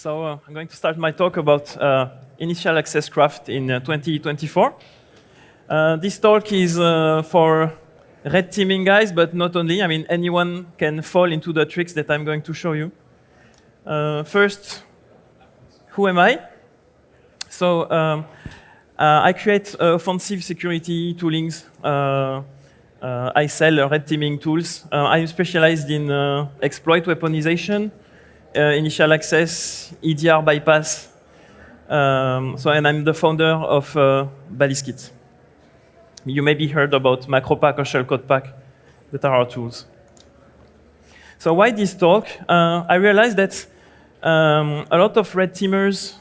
I'm going to start my talk about initial access craft in 2024. This talk is for red teaming guys, but not only. I mean, anyone can fall into the tricks that I'm going to show you. First, who am I? I create offensive security toolings. I sell red teaming tools. I'm specialized in exploit weaponization, initial access, EDR bypass. And I'm the founder of Balliskit. You maybe heard about MacroPack or shellcode pack that are our tools. So why this talk? I realized that a lot of red teamers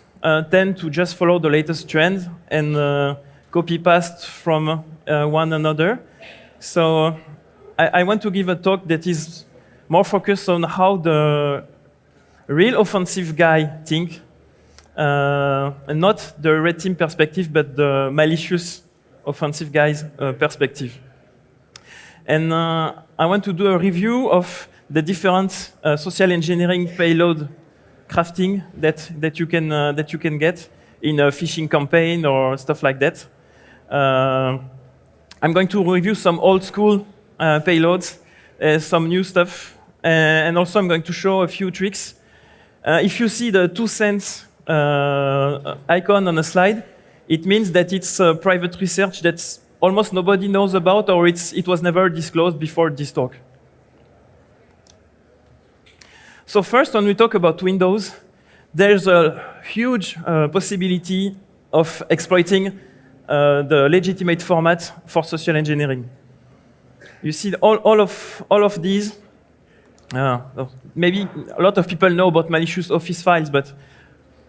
tend to just follow the latest trend and copy paste from one another. So I want to give a talk that is more focused on how the real offensive guy think, and not the red team perspective, but the malicious offensive guy's perspective. And I want to do a review of the different social engineering payload crafting that you can get in a phishing campaign or stuff like that. I'm going to review some old school payloads, some new stuff, and also I'm going to show a few tricks. If you see the 2 cents icon on a slide, it means that it's private research that almost nobody knows about, or it was never disclosed before this talk. So first, when we talk about Windows, there's a huge possibility of exploiting the legitimate format for social engineering. You see all of these. Maybe a lot of people know about malicious Office files, but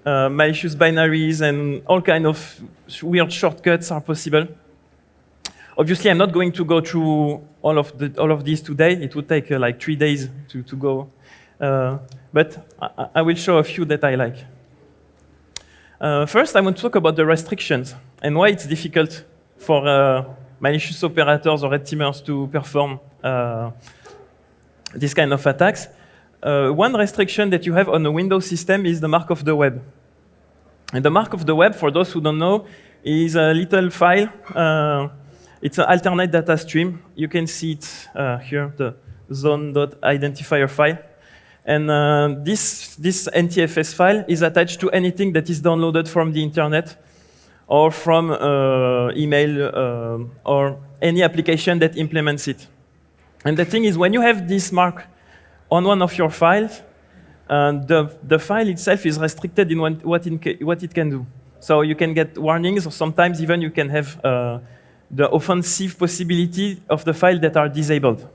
malicious binaries and all kind of weird shortcuts are possible. Obviously, I'm not going to go through all of these today. It would take like 3 days to go. But I will show a few that I like. First, I want to talk about the restrictions and why it's difficult for malicious operators or red teamers to perform this kind of attacks. One restriction that you have on a Windows system is the mark of the web. And the mark of the web, for those who don't know, is a little file. It's an alternate data stream. You can see it here, the zone.identifier file. And this NTFS file is attached to anything that is downloaded from the internet or from email or any application that implements it. And the thing is, when you have this mark on one of your files, the file itself is restricted in what it can do. So you can get warnings, or sometimes even you can have the offensive possibility of the file that are disabled.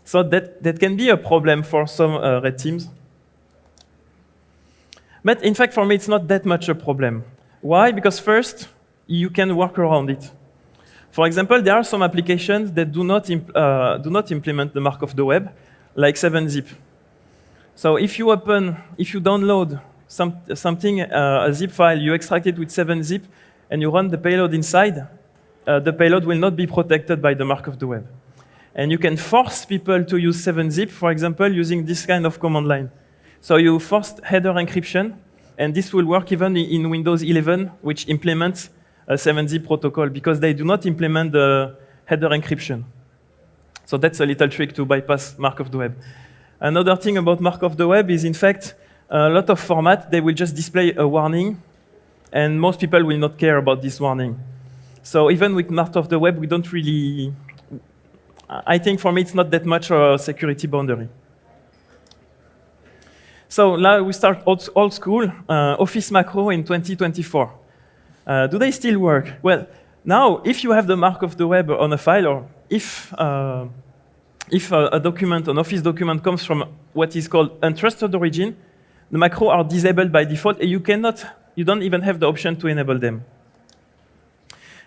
So that can be a problem for some red teams. But in fact, for me, it's not that much a problem. Why? Because first, you can work around it. For example, there are some applications that do not implement the mark of the web, like 7-zip. So if you download something, a zip file, you extract it with 7-zip, and you run the payload inside, the payload will not be protected by the mark of the web. And you can force people to use 7-zip, for example, using this kind of command line. So you force header encryption, and this will work even in Windows 11, which implements a 7-zip protocol, because they do not implement the header encryption. So that's a little trick to bypass mark of the web. Another thing about mark of the web is, in fact, a lot of formats, they will just display a warning, and most people will not care about this warning. So even with mark of the web, we don't really... I think for me, it's not that much a security boundary. So now we start old school, Office macro in 2024. Do they still work? Well, now, if you have the mark of the web on a file, or if a document, an Office document comes from what is called untrusted origin, the macro are disabled by default, and you don't even have the option to enable them.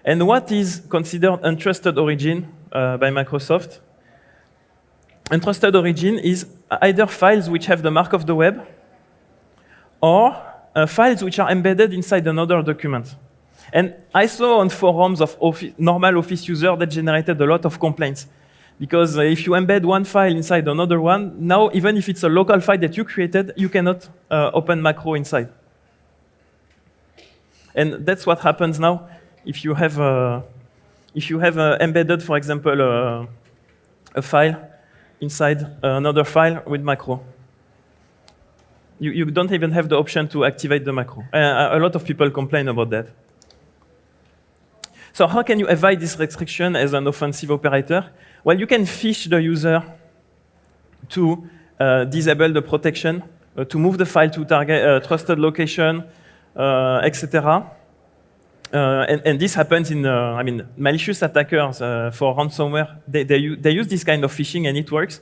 And what is considered untrusted origin by Microsoft? Untrusted origin is either files which have the mark of the web or files which are embedded inside another document. And I saw on forums of normal Office users that generated a lot of complaints. Because if you embed one file inside another one, now even if it's a local file that you created, you cannot open macro inside. And that's what happens now if you have embedded, for example, a file inside another file with macro. You don't even have the option to activate the macro. A lot of people complain about that. So how can you evade this restriction as an offensive operator? Well, you can fish the user to disable the protection, to move the file to target trusted location, etc. And this happens in, malicious attackers for ransomware. They use this kind of phishing and it works.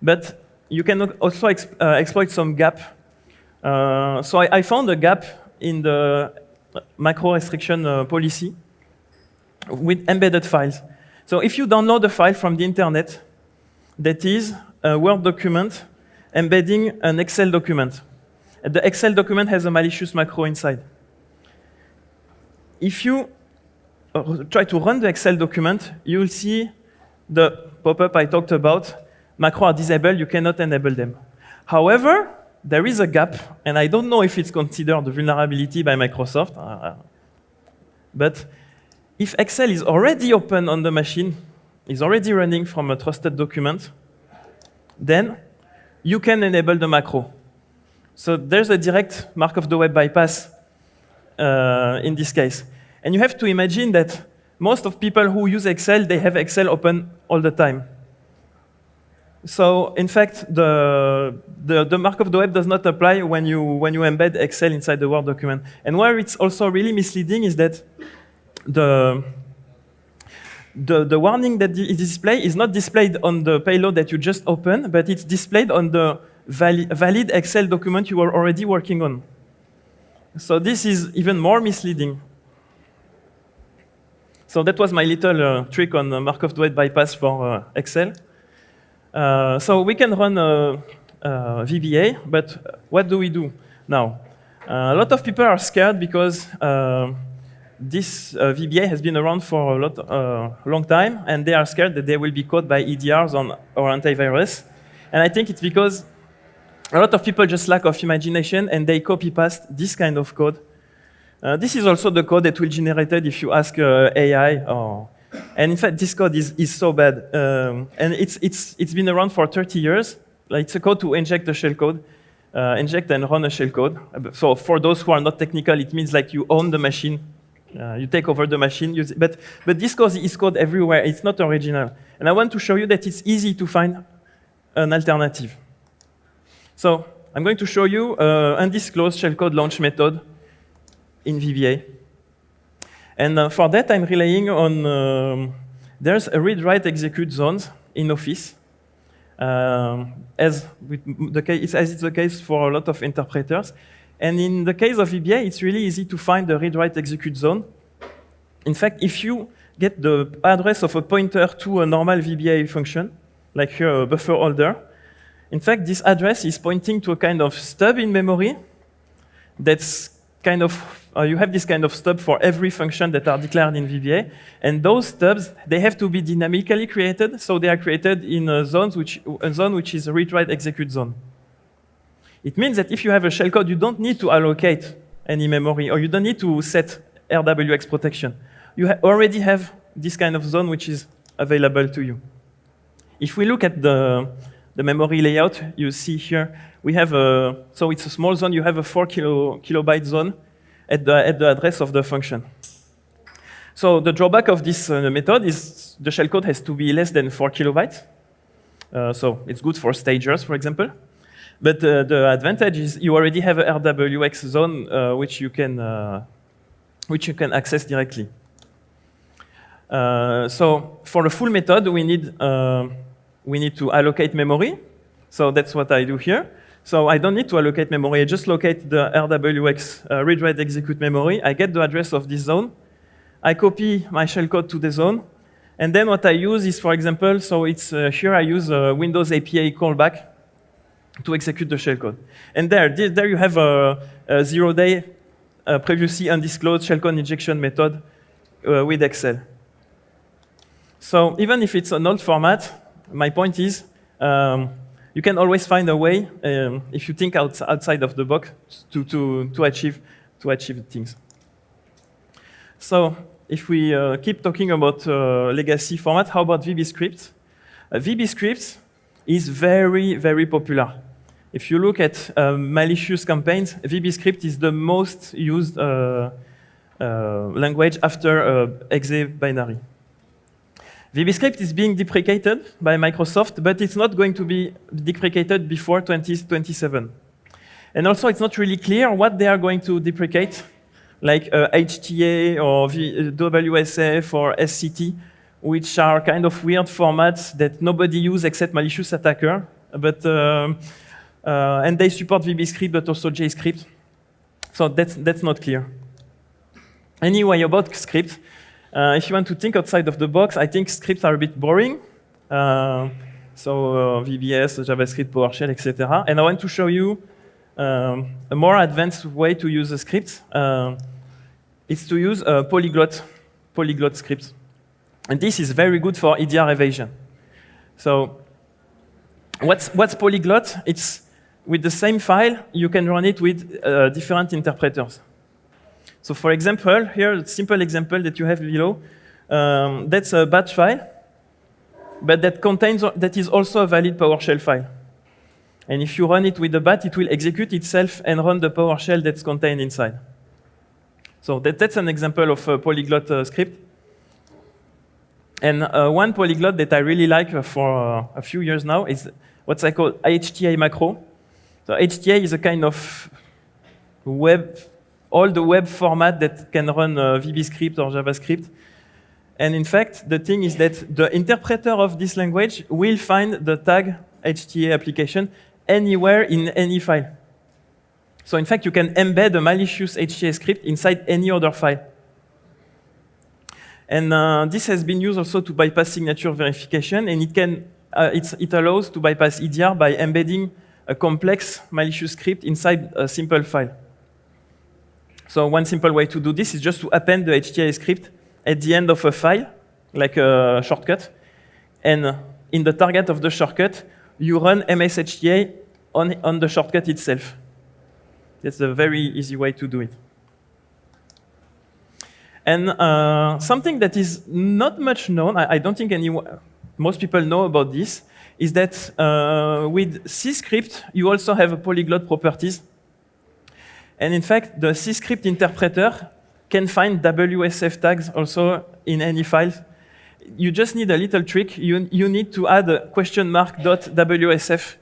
But you can also exploit some gap. So I found a gap in the macro restriction policy with embedded files. So if you download a file from the internet that is a Word document embedding an Excel document, and the Excel document has a malicious macro inside. If you try to run the Excel document, you will see the pop-up I talked about. Macro are disabled, you cannot enable them. However, there is a gap, and I don't know if it's considered a vulnerability by Microsoft, but if Excel is already open on the machine, is already running from a trusted document, then you can enable the macro. So there's a direct mark of the web bypass in this case. And you have to imagine that most of people who use Excel, they have Excel open all the time. So in fact, the mark of the web does not apply when you embed Excel inside the Word document. And where it's also really misleading is that the warning that is displayed is not displayed on the payload that you just opened, but it's displayed on the valid Excel document you were already working on. So this is even more misleading. So that was my little trick on mark of the web bypass for Excel. So we can run VBA, but what do we do now? A lot of people are scared because this VBA has been around for a long time, and they are scared that they will be caught by EDRs or antivirus. And I think it's because a lot of people just lack of imagination, and they copy-paste this kind of code. This is also the code that will be generated if you ask AI. And in fact, this code is so bad. And it's been around for 30 years. It's a code to inject a shellcode, inject and run a shellcode. So for those who are not technical, it means like you own the machine. You take over the machine. But this code is code everywhere. It's not original. And I want to show you that it's easy to find an alternative. So I'm going to show you undisclosed shellcode launch method in VBA. And for that, I'm relying on, there's a read-write execute zones in Office, as it's the case for a lot of interpreters. And in the case of VBA, it's really easy to find the read-write execute zone. In fact, if you get the address of a pointer to a normal VBA function, like here, a buffer holder, in fact, this address is pointing to a kind of stub in memory that's kind of, you have this kind of stub for every function that are declared in VBA. And those stubs, they have to be dynamically created, so they are created in a zone which is a read-write execute zone. It means that if you have a shellcode, you don't need to allocate any memory, or you don't need to set RWX protection. You already have this kind of zone which is available to you. If we look at the memory layout, you see here, we have so it's a small zone, you have a 4 kilobyte zone at the address of the function. So the drawback of this method is the shellcode has to be less than 4 kilobytes. So it's good for stagers, for example. But the advantage is you already have a RWX zone which you can access directly. So for the full method, we need to allocate memory. So that's what I do here. So I don't need to allocate memory. I just locate the RWX read-write execute memory. I get the address of this zone. I copy my shellcode to the zone. And then what I use is, for example, so it's here I use a Windows API callback to execute the shellcode. And there you have a 0-day previously undisclosed shellcode injection method with Excel. So even if it's an old format, my point is, you can always find a way if you think outside of the box to achieve things. So if we keep talking about legacy format, how about VBScript? VBScript is very, very popular. If you look at malicious campaigns, VBScript is the most used language after exe binary. VBScript is being deprecated by Microsoft, but it's not going to be deprecated before 2027. And also, it's not really clear what they are going to deprecate, like HTA or WSF or SCT, which are kind of weird formats that nobody uses except malicious attacker. But and they support VBScript, but also JScript. So that's not clear. Anyway, about script, if you want to think outside of the box, I think scripts are a bit boring. So VBS, JavaScript, PowerShell, etc. And I want to show you a more advanced way to use a script. It's to use a polyglot script. And this is very good for EDR evasion. So what's polyglot? It's with the same file, you can run it with different interpreters. So for example, here, a simple example that you have below, that's a batch file, but that is also a valid PowerShell file. And if you run it with the bat, it will execute itself and run the PowerShell that's contained inside. So that's an example of a polyglot script. And one polyglot that I really like for a few years now is what I call HTA macro. So HTA is a kind of all the web format that can run VBScript or JavaScript. And in fact, the thing is that the interpreter of this language will find the tag HTA application anywhere in any file. So in fact, you can embed a malicious HTA script inside any other file. And this has been used also to bypass signature verification, and it allows to bypass EDR by embedding a complex malicious script inside a simple file. So one simple way to do this is just to append the HTA script at the end of a file, like a shortcut. And in the target of the shortcut, you run MSHTA on the shortcut itself. That's a very easy way to do it. And something that is not much known, I don't think most people know about this, is that with C-script, you also have polyglot properties. And in fact, the C-script interpreter can find WSF tags also in any file. You just need a little trick. You need to add a .wsf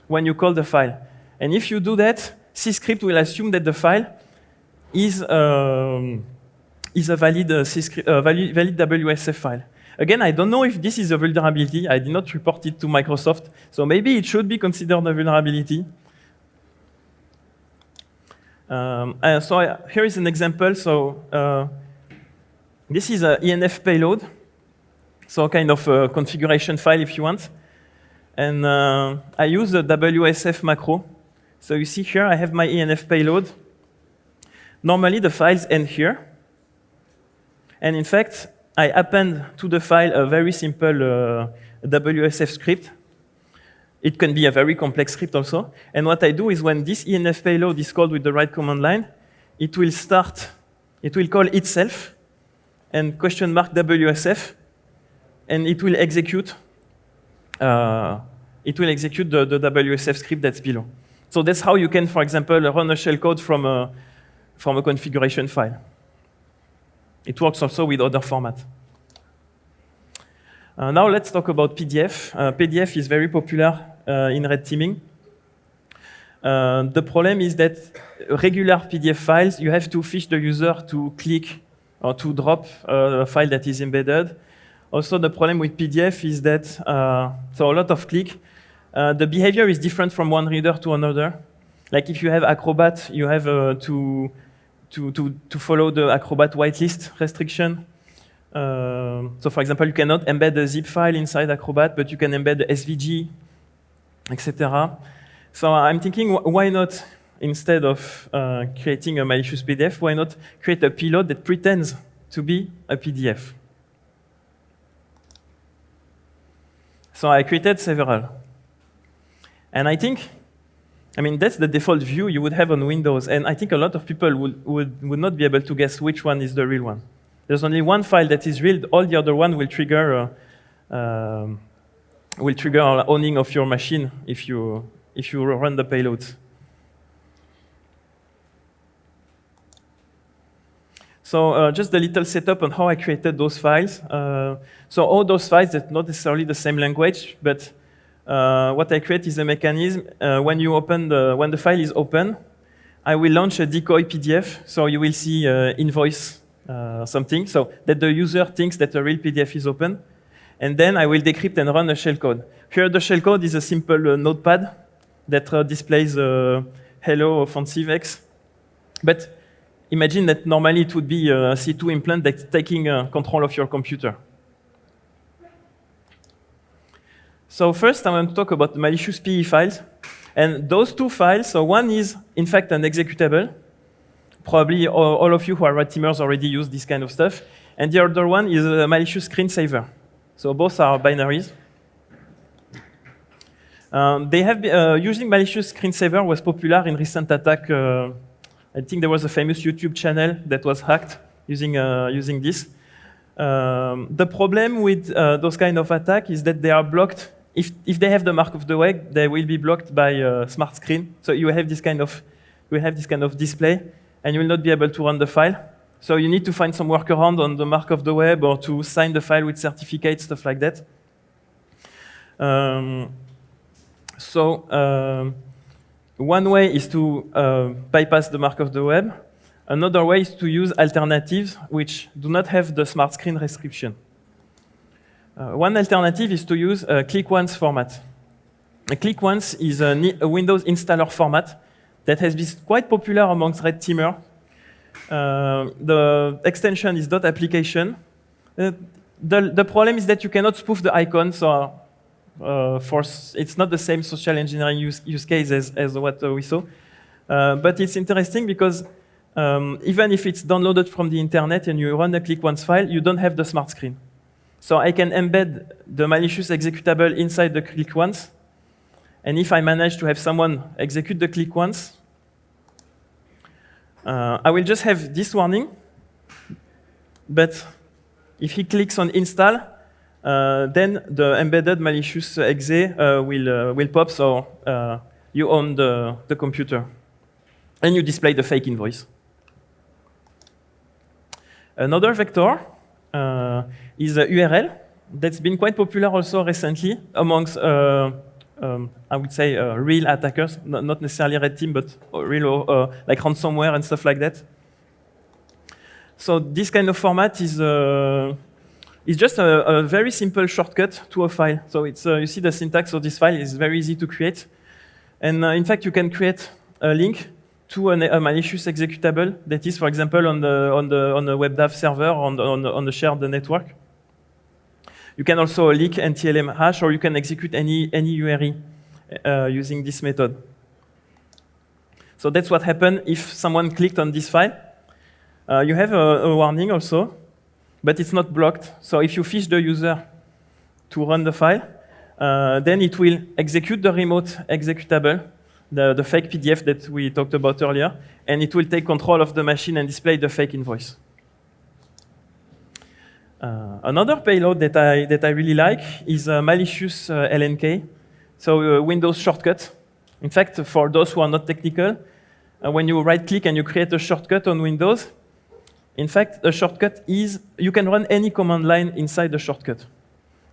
when you call the file. And if you do that, C-script will assume that the file is a valid WSF file. Again, I don't know if this is a vulnerability. I did not report it to Microsoft. So maybe it should be considered a vulnerability. Here is an example. So this is an ENF payload, so kind of a configuration file if you want. And I use the WSF macro. So you see here, I have my ENF payload. Normally, the files end here. And in fact, I append to the file a very simple WSF script. It can be a very complex script also. And what I do is when this ENF payload is called with the right command line, it will call itself and $WSF, and it will execute the WSF script that's below. So that's how you can, for example, run a shellcode from a configuration file. It works also with other formats. Now let's talk about PDF. PDF is very popular in red teaming. The problem is that regular PDF files, you have to fish the user to click or to drop a file that is embedded. Also, the problem with PDF is that, so a lot of click, the behavior is different from one reader to another. Like if you have Acrobat, you have to follow the Acrobat whitelist restriction. So for example, you cannot embed a zip file inside Acrobat, but you can embed the SVG, etc. So I'm thinking, why not, instead of creating a malicious PDF, why not create a payload that pretends to be a PDF? So I created several. And I think, that's the default view you would have on Windows. And I think a lot of people would not be able to guess which one is the real one. There's only one file that is real. All the other one will trigger owning of your machine if you run the payloads. So just a little setup on how I created those files. So all those files, that's not necessarily the same language, but what I create is a mechanism. When the file is open, I will launch a decoy PDF. So you will see invoice something, so that the user thinks that a real PDF is open. And then I will decrypt and run a shellcode. Here the shellcode is a simple notepad that displays hello OFFENSIVEX. But imagine that normally it would be a C2 implant that's taking control of your computer. So first I want to talk about the malicious PE files. And those two files, so one is in fact an executable. Probably all of you who are red teamers already use this kind of stuff. And the other one is a malicious screensaver. So both are binaries. Using malicious screensaver was popular in recent attack. I think there was a famous YouTube channel that was hacked using this. The problem with those kind of attack is that they are blocked. If they have the mark of the web, they will be blocked by smart screen. So you have this kind of display, and you will not be able to run the file. So you need to find some workaround on the mark of the web or to sign the file with certificates, stuff like that. One way is to bypass the mark of the web. Another way is to use alternatives which do not have the smart screen restriction. One alternative is to use a click once format. A click once is a Windows installer format that has been quite popular amongst red teamers. The extension is .application. The problem is that you cannot spoof the icon, so it's not the same social engineering use case as what we saw. But it's interesting because even if it's downloaded from the internet and you run a click once file, you don't have the smart screen. So I can embed the malicious executable inside the click once. And if I manage to have someone execute the click once, I will just have this warning. But if he clicks on install, then the embedded malicious exe will pop, so you own the computer. And you display the fake invoice. Another vector is a URL that's been quite popular also recently amongst, I would say, real attackers, not necessarily red team, but real like ransomware and stuff like that. So this kind of format is just a very simple shortcut to a file. So it's you see the syntax of this file is very easy to create, and in fact you can create a link to a malicious executable that is, for example, on the WebDAV server on the shared network. You can also leak NTLM hash, or you can execute any URI using this method. So that's what happened if someone clicked on this file. You have a warning also, but it's not blocked. So if you fish the user to run the file, then it will execute the remote executable, the fake PDF that we talked about earlier, and it will take control of the machine and display the fake invoice. Another payload that I really like is Malicious LNK, so a Windows shortcut. In fact, for those who are not technical, when you right-click and you create a shortcut on Windows, in fact, a shortcut is, you can run any command line inside the shortcut.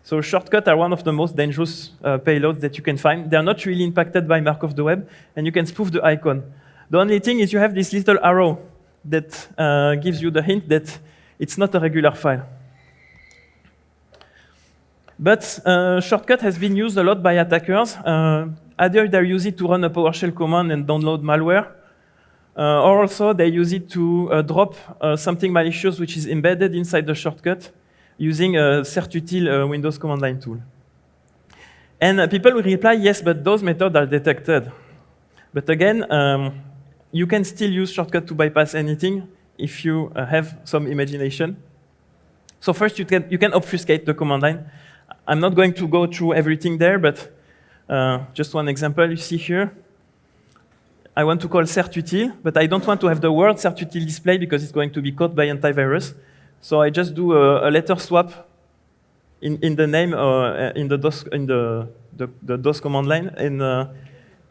So shortcuts are one of the most dangerous payloads that you can find. They are not really impacted by mark of the web, and you can spoof the icon. The only thing is you have this little arrow that gives you the hint that it's not a regular file. But shortcut has been used a lot by attackers. Either they use it to run a PowerShell command and download malware, or also they use it to drop something malicious which is embedded inside the shortcut using a certutil Windows command line tool. And people will reply, yes, but those methods are detected. But again, you can still use shortcut to bypass anything if you have some imagination. So first, you can obfuscate the command line. I'm not going to go through everything there, but just one example you see here. I want to call certutil, but I don't want to have the word certutil display because it's going to be caught by antivirus. So I just do a letter swap in the name in the DOS command line,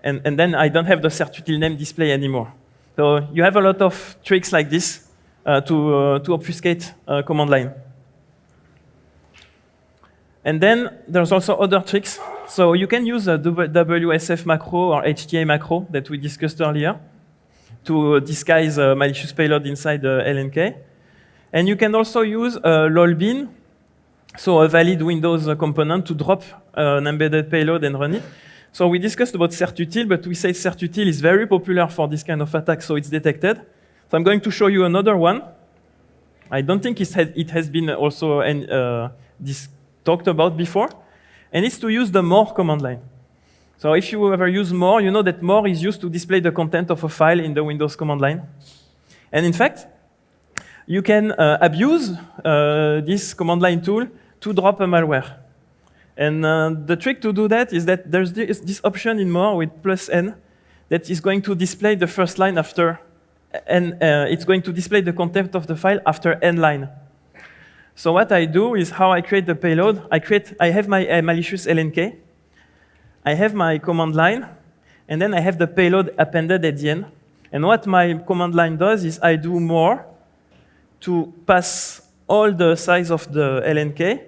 and then I don't have the certutil name display anymore. So you have a lot of tricks like this to obfuscate command line. And then there's also other tricks. So you can use a WSF macro or HTA macro that we discussed earlier to disguise a malicious payload inside the LNK. And you can also use lolbin, so a valid Windows component, to drop an embedded payload and run it. So we discussed about certutil, but we say certutil is very popular for this kind of attack, so it's detected. So I'm going to show you another one. I don't think it has been also talked about before, and it's to use the more command line. So if you ever use more, you know that more is used to display the content of a file in the Windows command line. And in fact, you can abuse this command line tool to drop a malware. And the trick to do that is that there's this option in more with +n that is going to display the first line after, and it's going to display the content of the file after n line. So what I do is how I create the payload. I have my malicious LNK, I have my command line, and then I have the payload appended at the end. And what my command line does is I do more to pass all the size of the LNK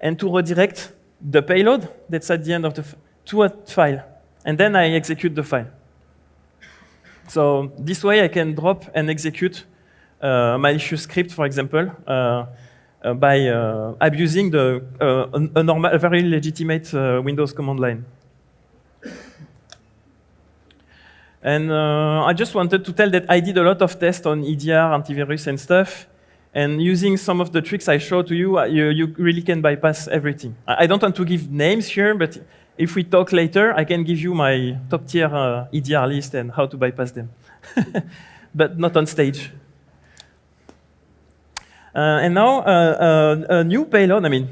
and to redirect the payload that's at the end of to a file. And then I execute the file. So this way I can drop and execute a malicious script, for example, by abusing a very legitimate Windows command line. And I just wanted to tell that I did a lot of tests on EDR, antivirus, and stuff. And using some of the tricks I showed to you, you really can bypass everything. I don't want to give names here, but if we talk later, I can give you my top-tier EDR list and how to bypass them. But not on stage. And now, a new payload. I mean,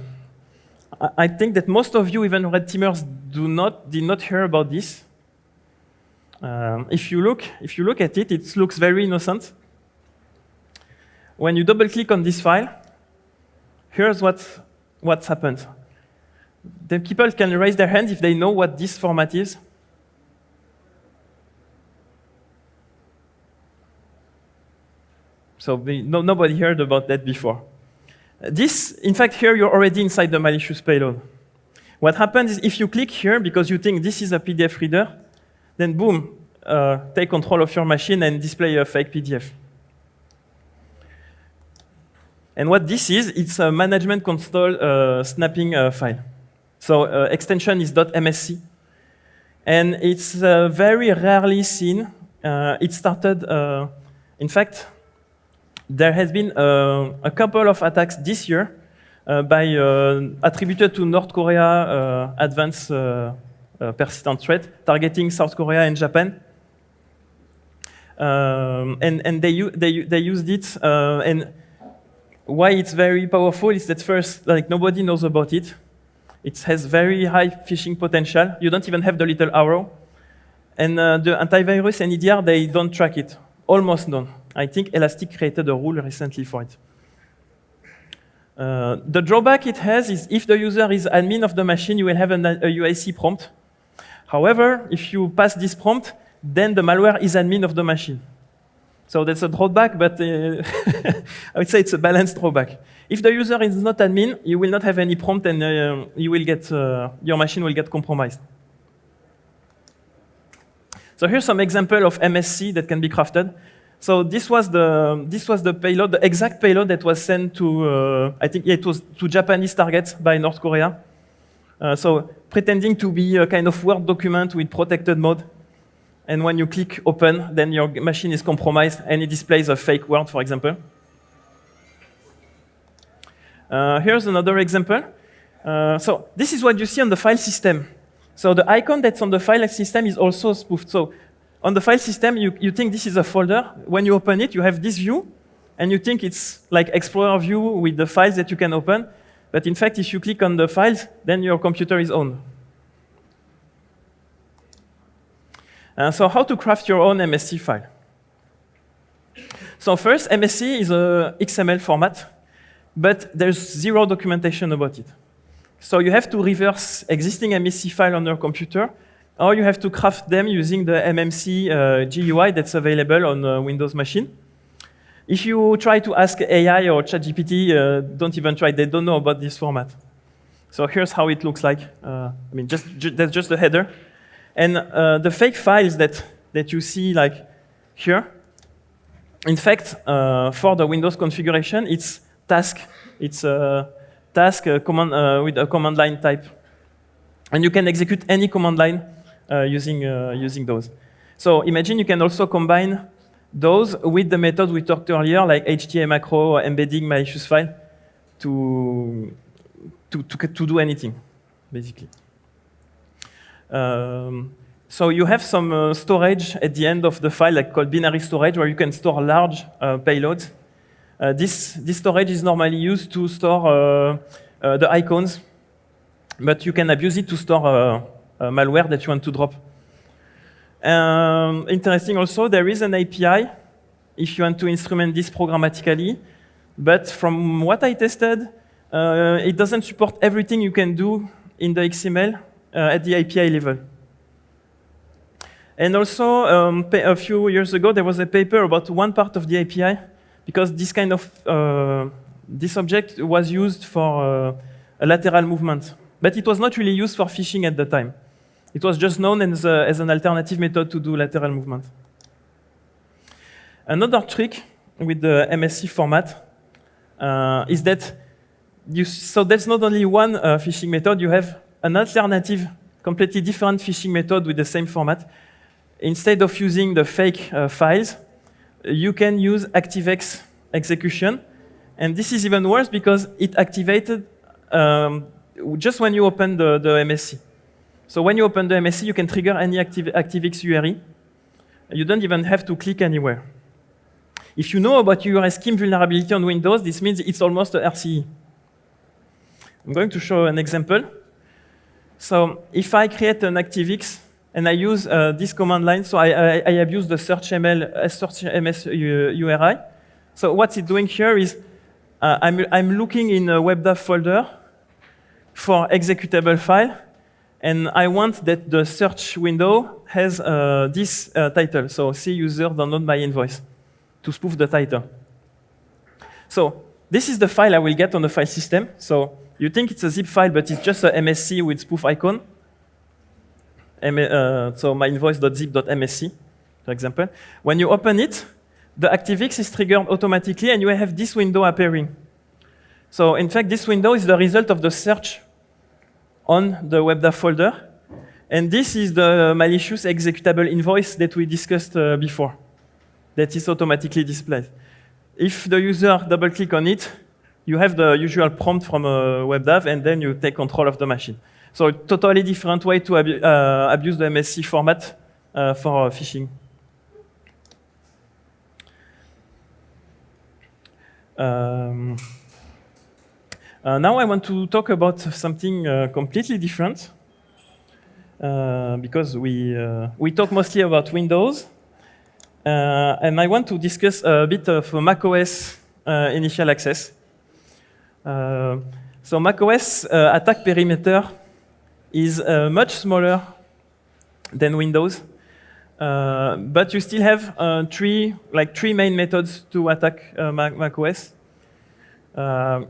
I think that most of you, even red teamers, did not hear about this. If you look at it, it looks very innocent. When you double-click on this file, here's what's happened. The people can raise their hand if they know what this format is. So nobody heard about that before. This, in fact, here you're already inside the malicious payload. What happens is if you click here because you think this is a PDF reader, then boom, take control of your machine and display a fake PDF. And what this is, it's a management console snapping file. So extension is .msc. And it's very rarely seen. It started, in fact, there has been a couple of attacks this year attributed to North Korea advanced persistent threat, targeting South Korea and Japan. And they used it, and why it's very powerful is that first, like nobody knows about it. It has very high phishing potential. You don't even have the little arrow. And the antivirus and EDR, they don't track it, almost none. I think Elastic created a rule recently for it. The drawback it has is if the user is admin of the machine, you will have a UIC prompt. However, if you pass this prompt, then the malware is admin of the machine. So that's a drawback, but I would say it's a balanced drawback. If the user is not admin, you will not have any prompt, and you will get your machine will get compromised. So here's some example of MSC that can be crafted. So this was the payload, the exact payload that was sent to I think it was to Japanese targets by North Korea. So pretending to be a kind of Word document with protected mode. And when you click open, then your machine is compromised and it displays a fake word, for example. Here's another example. So this is what you see on the file system. So the icon that's on the file system is also spoofed. So on the file system, you think this is a folder. When you open it, you have this view, and you think it's like Explorer view with the files that you can open. But in fact, if you click on the files, then your computer is owned. So how to craft your own MSC file? So first, MSC is a XML format, but there's zero documentation about it. So you have to reverse existing MSC file on your computer, or you have to craft them using the MMC GUI that's available on a Windows machine. If you try to ask AI or ChatGPT, don't even try, they don't know about this format. So here's how it looks like. I mean, that's just the header. And the fake files that you see like here, in fact, for the Windows configuration, it's task. It's a task command, with a command line type. And you can execute any command line using those. So imagine you can also combine those with the method we talked earlier, like HTA macro or embedding malicious file to do anything, basically. So you have some storage at the end of the file, like called binary storage, where you can store large payloads. This storage is normally used to store the icons, but you can abuse it to store malware that you want to drop. Interesting also, there is an API if you want to instrument this programmatically, but from what I tested, it doesn't support everything you can do in the XML at the API level. And also, a few years ago, there was a paper about one part of the API, because this kind of this object was used for a lateral movement, but it was not really used for phishing at the time. It was just known as an alternative method to do lateral movement. Another trick with the MSC format is that so that's not only one phishing method, you have an alternative, completely different phishing method with the same format. Instead of using the fake files, you can use ActiveX execution. And this is even worse because it activated just when you open the MSC. So when you open the MSC, you can trigger any ActiveX URI. You don't even have to click anywhere. If you know about URI scheme vulnerability on Windows, this means it's almost a RCE. I'm going to show an example. So if I create an ActiveX and I use this command line, so I abuse the search.ms URI. So what's it doing here is I'm looking in a webdev folder for executable file, and I want that the search window has this title. So C user download my invoice to spoof the title. So this is the file I will get on the file system. So you think it's a zip file, but it's just a MSC with spoof icon. So my invoice.zip.msc, for example. When you open it, the ActiveX is triggered automatically, and you have this window appearing. So in fact, this window is the result of the search on the webdev folder. And this is the malicious executable invoice that we discussed before, that is automatically displayed. If the user double-click on it, you have the usual prompt from a webdev, and then you take control of the machine. So a totally different way to abuse the MSC format for phishing. Now I want to talk about something completely different, because we talk mostly about Windows, and I want to discuss a bit of macOS initial access. So macOS attack perimeter is much smaller than Windows, but you still have three main methods to attack macOS.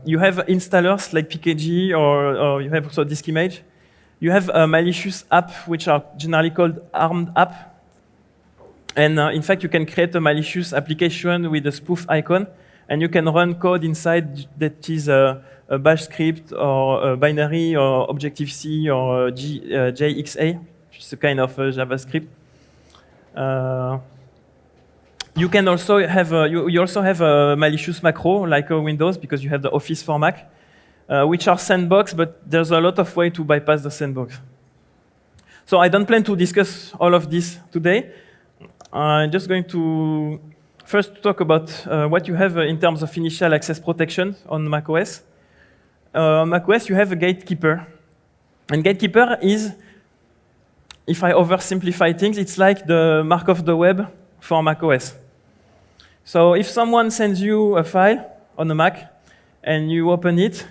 You have installers like PKG, or you have also disk image. You have a malicious app, which are generally called armed app. And in fact, you can create a malicious application with a spoof icon, and you can run code inside that is a bash script or a binary or Objective-C or JXA, which is a kind of JavaScript. You can also have you also have a malicious macro like Windows, because you have the Office for Mac, which are sandbox, but there's a lot of way to bypass the sandbox. So I don't plan to discuss all of this today. I'm just going to first talk about what you have in terms of initial access protection on macOS. on macOS, you have a gatekeeper. And gatekeeper is, if I oversimplify things, it's like the mark of the web for macOS. So if someone sends you a file on a Mac and you open it,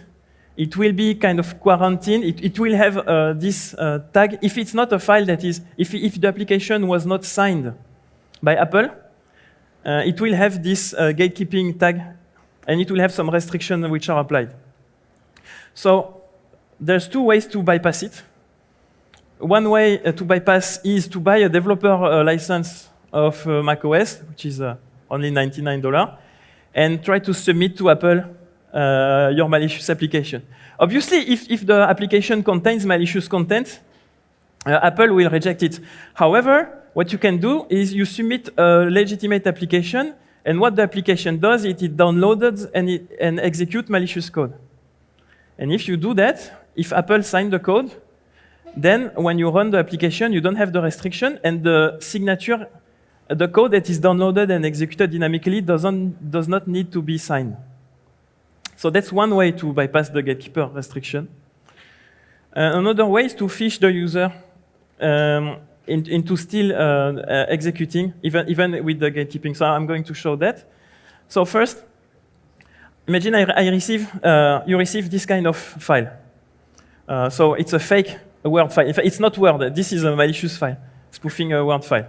it will be kind of quarantined. It will have this tag. If it's not a file that is, if the application was not signed by Apple, it will have this gatekeeping tag, and it will have some restrictions which are applied. So there's two ways to bypass it. One way to bypass is to buy a developer license of macOS, which is only $99, and try to submit to Apple your malicious application. Obviously, if the application contains malicious content, Apple will reject it. However, what you can do is you submit a legitimate application, and what the application does is it downloads and executes malicious code. And if you do that, if Apple signs the code, then when you run the application, you don't have the restriction, and the signature, the code that is downloaded and executed dynamically does not need to be signed. So that's one way to bypass the gatekeeper restriction. Another way is to fish the user into still executing, even with the gatekeeping. So I'm going to show that. So first, imagine you receive this kind of file. So it's a fake Word file. In fact, it's not Word. This is a malicious file, spoofing a Word file.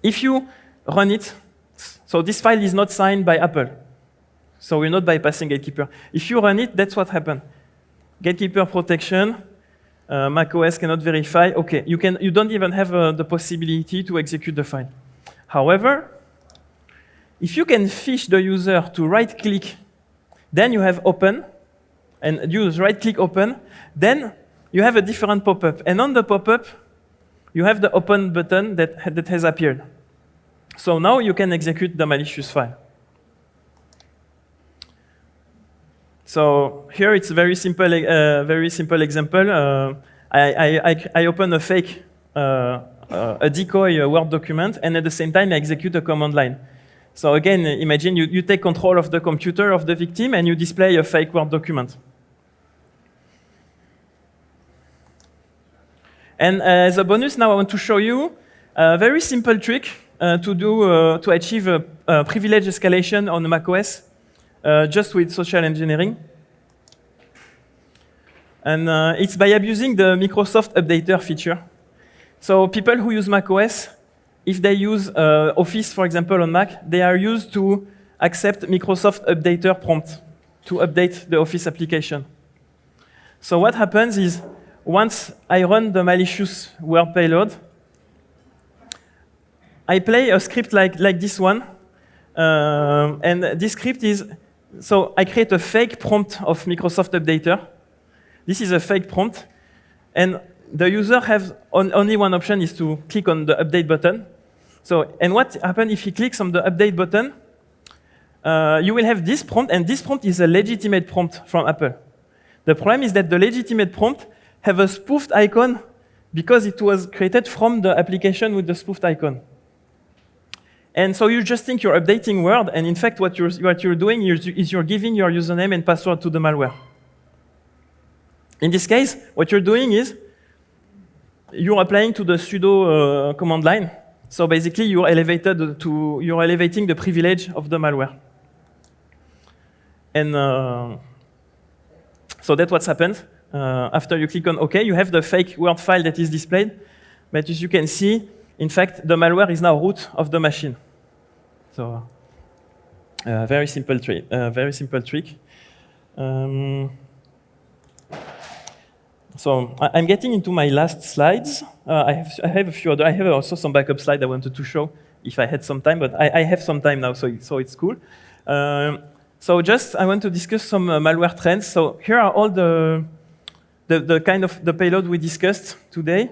If you run it, so this file is not signed by Apple. So we're not bypassing gatekeeper. If you run it, that's what happened. Gatekeeper protection, macOS cannot verify. Okay, you don't even have the possibility to execute the file. However, if you can fish the user to right-click, then you have open, and use right-click open, then you have a different pop-up. And on the pop-up, you have the open button that has appeared. So now you can execute the malicious file. So here it's a very simple example. I open a fake, a decoy Word document, and at the same time I execute a command line. So again, imagine you take control of the computer of the victim and you display a fake Word document. And as a bonus, now I want to show you a very simple trick to achieve a privilege escalation on macOS. Just with social engineering. And it's by abusing the Microsoft Updater feature. So people who use macOS, if they use Office, for example, on Mac, they are used to accept Microsoft Updater prompt to update the Office application. So what happens is, once I run the malicious Word payload, I play a script like this one. And this script is, so I create a fake prompt of Microsoft Updater. This is a fake prompt. And the user has only one option, is to click on the update button. So, and what happens if he clicks on the update button? You will have this prompt, and this prompt is a legitimate prompt from Apple. The problem is that the legitimate prompt have a spoofed icon because it was created from the application with the spoofed icon. And so you just think you're updating Word, and in fact what you're doing is you're giving your username and password to the malware. In this case, what you're doing is you're applying to the sudo command line. So basically you're elevating the privilege of the malware. And so that's what happens. After you click on OK, you have the fake Word file that is displayed. But as you can see, in fact, the malware is now root of the machine. So, very simple trick. So I'm getting into my last slides. I have a few other. I have also some backup slides I wanted to show if I had some time, but I have some time now, so it's cool. So just I want to discuss some malware trends. So here are all the kind of the payload we discussed today.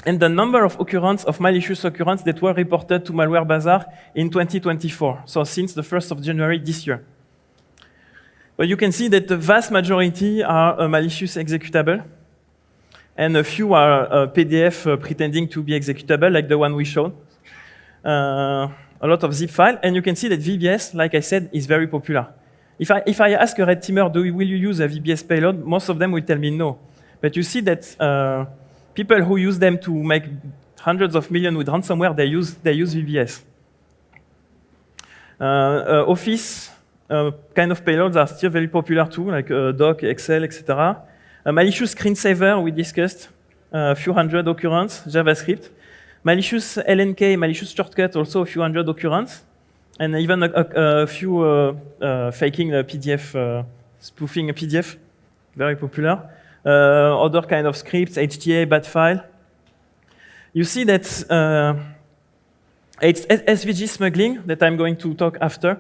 And the number of occurrences of malicious occurrences that were reported to Malware Bazaar in 2024, so since the 1st of January this year. But you can see that the vast majority are malicious executable, and a few are PDF pretending to be executable, like the one we showed. A lot of zip file, and you can see that VBS, like I said, is very popular. If I ask a red teamer, will you use a VBS payload? Most of them will tell me no. But you see that people who use them to make hundreds of millions with ransomware, they use VBS. Office kind of payloads are still very popular too, like Doc, Excel, etc. Malicious screensaver, we discussed, a few hundred occurrences, JavaScript. Malicious LNK, malicious shortcut, also a few hundred occurrences. And even a few faking a PDF, spoofing a PDF, very popular. Other kind of scripts, HTA, bad file. You see that it's SVG smuggling that I'm going to talk after.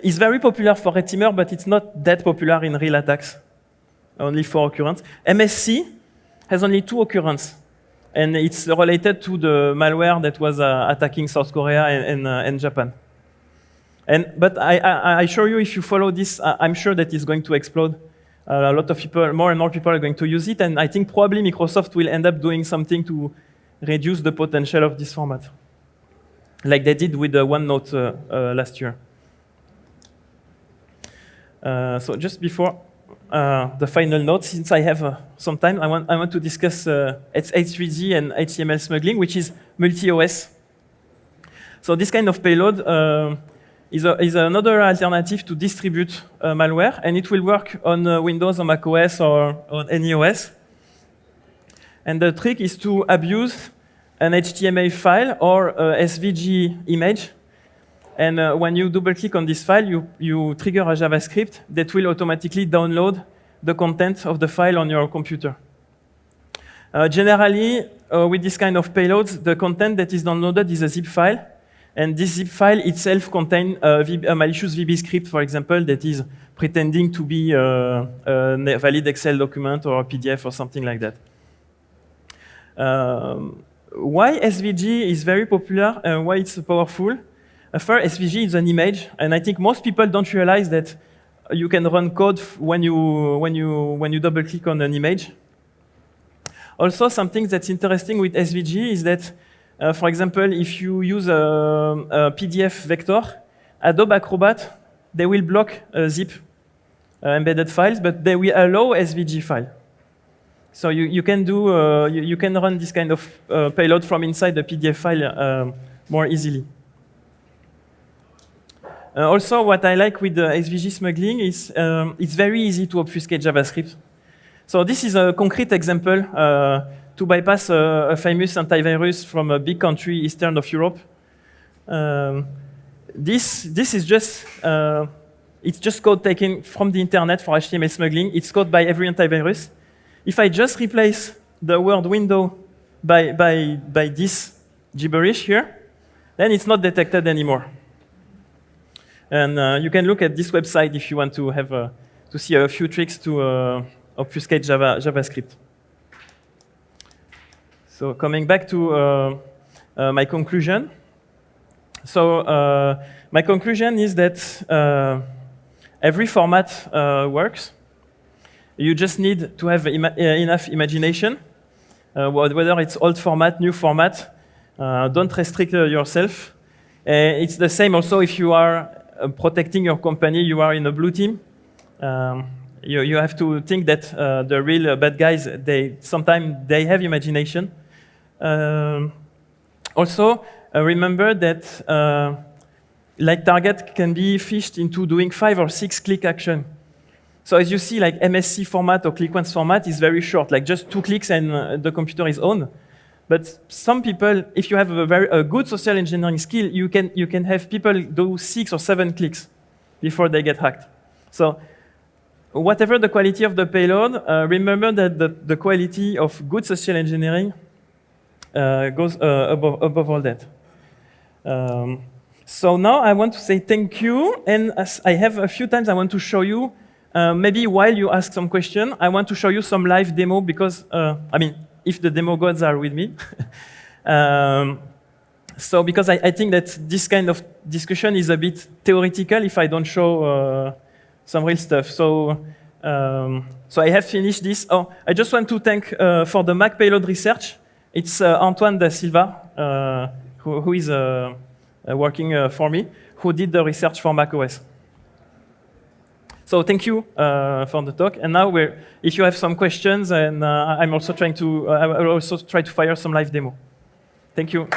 Is very popular for red teamer, but it's not that popular in real attacks. Only 4 occurrences. MSC has only 2 occurrences. And it's related to the malware that was attacking South Korea and Japan. But I assure you, if you follow this, I'm sure that it's going to explode. A lot of people, more and more people are going to use it, and I think probably Microsoft will end up doing something to reduce the potential of this format, like they did with the OneNote last year. So just before the final note, since I have some time, I want to discuss H3G and HTML smuggling, which is multi-OS. So this kind of payload is another alternative to distribute malware, and it will work on Windows or MacOS or on any OS. And the trick is to abuse an HTML file or a SVG image. And when you double-click on this file, you trigger a JavaScript that will automatically download the content of the file on your computer. Generally, with this kind of payloads, the content that is downloaded is a zip file. And this zip file itself contains a malicious VB script, for example, that is pretending to be a valid Excel document or a PDF or something like that. Why SVG is very popular and why it's powerful? First, SVG is an image, and I think most people don't realize that you can run code when you double-click on an image. Also, something that's interesting with SVG is that, for example, if you use a PDF vector, Adobe Acrobat, they will block zip embedded files, but they will allow SVG file. So you can run this kind of payload from inside the PDF file more easily. Also, what I like with the SVG smuggling is it's very easy to obfuscate JavaScript. So this is a concrete example to bypass a famous antivirus from a big country, eastern of Europe. This is just it's just code taken from the internet for HTML smuggling. It's code by every antivirus. If I just replace the word window by this gibberish here, then it's not detected anymore. And you can look at this website if you want to have to see a few tricks to obfuscate JavaScript. So coming back to my conclusion. So my conclusion is that every format works. You just need to have enough imagination, whether it's old format, new format. Don't restrict yourself. It's the same also if you are protecting your company, you are in a blue team. You have to think that the real bad guys, sometimes they have imagination. Also, remember that like target can be fished into doing 5 or 6 click action. So as you see, like MSC format or click once format is very short, like just 2 clicks and the computer is on. But some people, if you have a good social engineering skill, you can have people do 6 or 7 clicks before they get hacked. So whatever the quality of the payload, remember that the quality of good social engineering goes above all that. So now I want to say thank you, and as I have a few times I want to show you, maybe while you ask some question, I want to show you some live demo because, I mean, if the demo gods are with me. So because I think that this kind of discussion is a bit theoretical if I don't show some real stuff. So I have finished this. Oh, I just want to thank for the Mac payload research. It's Antoine da Silva, who is working for me, who did the research for macOS. So thank you for the talk. And now, if you have some questions, and I'm also trying to, I will also try to fire some live demo. Thank you.